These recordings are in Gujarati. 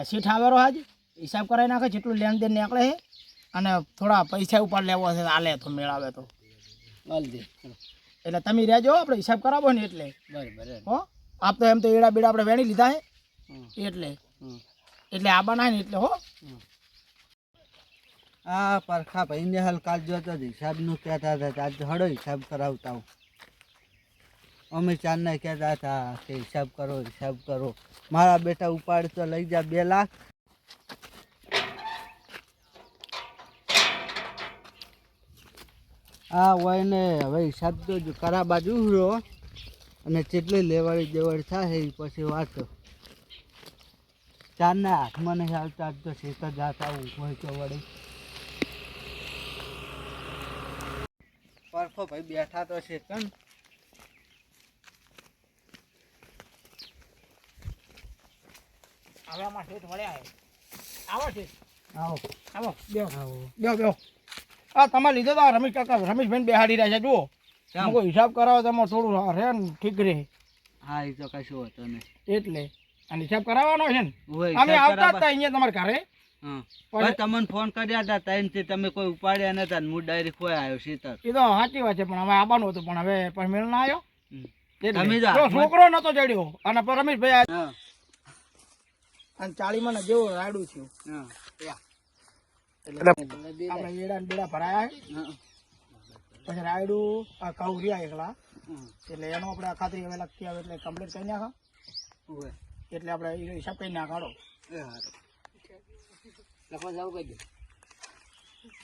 સીઠ આવેરો હાજ હિસાબ કરાવી નાખે જેટલું લેનદેન નીકળે છે અને થોડા પૈસા ઉપર લેવો છે હાલે તો મેળાવે તો જલ્દી એટલે તમે રહેજો આપણે હિસાબ કરાવો ને એટલે બરાબર હો આપ તો એમ તો એડા બેડા આપણે વેણી લીધા છે એટલે આ બનાય ને એટલે હો આ પરખા ભાઈને હાલ કાલ જોતો હિસાબનું કહેતા હતા આજે હળો હિસાબ કરાવતા હું અમે ચાંદને કહેતા હતા કે હિસાબ કરો મારા બેટા ઉપાડ તો લઈ જા 2 લાખ આ હોય ને હવે હિસાબ તો કરા બાજુ રહ્યો અને જેટલી લેવાડી દેવાડી થાય એ પછી વાંચો ચાંદના હાથમાં નહીં આવતા આજ તો શેત જ જાતા હોય તો વળી પરખો ભાઈ બેઠા તો છે કન હવે આમાં ઠેઠ વળ્યા આવો ઠેઠ આવો આવો બેહો આ તમારે લીધો તો રમેશ કાકા રમેશભાઈ બેહાડી રહ્યા છે જુઓ કોઈ હિસાબ કરાવો તો થોડું રહે ને ઠીક રહે હા એ તો કશું હતો નહીં એટલે અને હિસાબ કરાવવાનો છે ને અમે આવતા હતા અહીંયા તમારે ઘરે હા તમને ફોન કર્યા હતા ટાઈમથી તમે કોઈ ઉપાડ્યા નતા હું ડાયરેક્ટ કોઈ આવ્યો શીતળ એ તો સાચી વાત છે પણ હવે આવવાનું હતું પણ હવે મેળ ના આવ્યો તમે છોકરો નતો ચડ્યો અને રમેશભાઈ અને 40 માં જેવો રાયડું થયું આપણે એડા બેડા ભરાયા પછી રાયડું આ કવરિયા એકલા એટલે એનો આપણે ખાતરી હવે લખી આવે એટલે કમ્પ્લીટ કરી નાખા એટલે આપણે હિસાબ કરી નાખાડો લખવા જવું કહી દે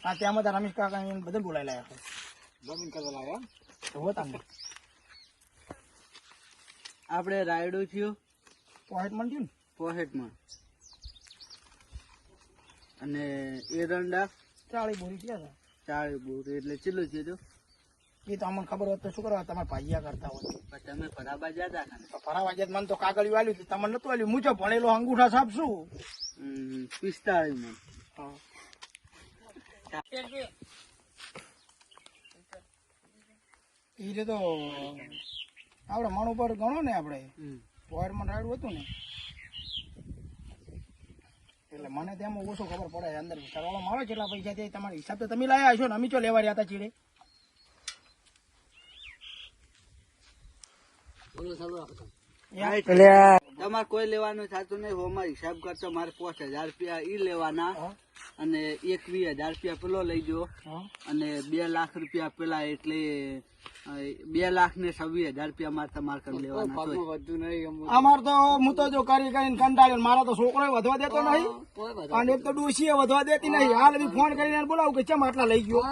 હા ત્યાં બધા રમેશ કાકા બધા બોલાવી લાયા જમીન કરવા લાવ્યા તો હોતા ને આપણે રાયડું થયું પોહેટમાં થયું ને પોહેટમાં અને એરંડા 40 બોરી થયા હતા 40 બોરી એટલે ચેટલું છે તો એ તો અમને ખબર હોત તો શું કરવા તમારે ભાઈયા કરતા હોય તમે ફરાબા જતા ફરાવા જત મને તો કાગળ વાલ્યું તમને નતું વાલ્યું હું જો ભણેલો અંગૂઠા છાપ છું 45 માં એ તો આપડે મણ ઉપર ગણો ને આપડે પોયરમાં રાયડું હતું ને એટલે મને તેમાં ઓછું ખબર પડે અંદર કરવામાં આવે કેટલા પૈસા થાય તમારા હિસાબ તો તમે લાયા હશો ને અમે ચો લેવા રહ્યા હતા ચીડે તમારે કોઈ લેવાનું થતું નહીં હોમાં હિસાબ કરતો મારે 5000 રૂપિયા ઈ લેવાના અને 21,000 રૂપિયા પેલો લઈ જો અને 2 લાખ રૂપિયા પેલા એટલે 2 લાખ ને 26,000 રૂપિયા મારે તમારે કરી લેવાના અમારે તો હું તો જો કરી કરીને કંટાળ્યો મારા તો છોકરો વધવા દેતો નહીં અને એક તો ડોશી વધવા દેતી નહીં હાલ ફોન કરીને બોલાવું કે ચમ આટલા લઈ ગયો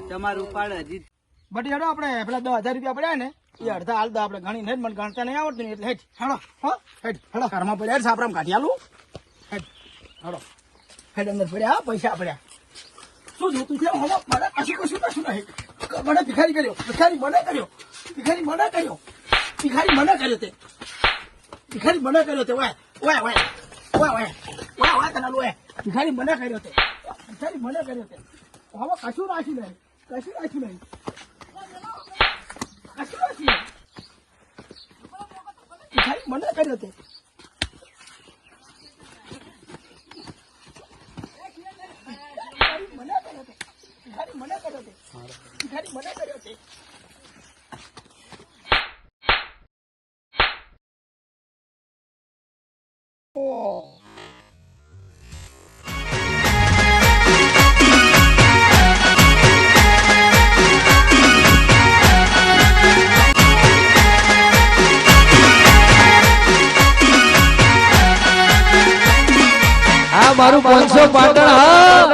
તમારું ઉપાડે હજી બટી હેડો આપણે પેલા 10,000 રૂપિયા પડ્યા ને એ અડધા હાલ તો આપણે ગણી નહીં મને ગણતા નહીં આવડતું ને એટલે હેડ હેડો હેડો ઘરમાં પડ્યા સાપરામ કાઢી આલું હેડ હેડ અંદર પડ્યા પૈસા પડ્યા શું જોતું છે હવે મને કશું નહીં મને ભિખારી કર્યો તે ભિખારી મને કર્યો તે વાય તને લો ભિખારી મને કર્યો તે હવે કશું રાખ્યું નહીં મને કર્યો તે મારું 500 પાટણ હા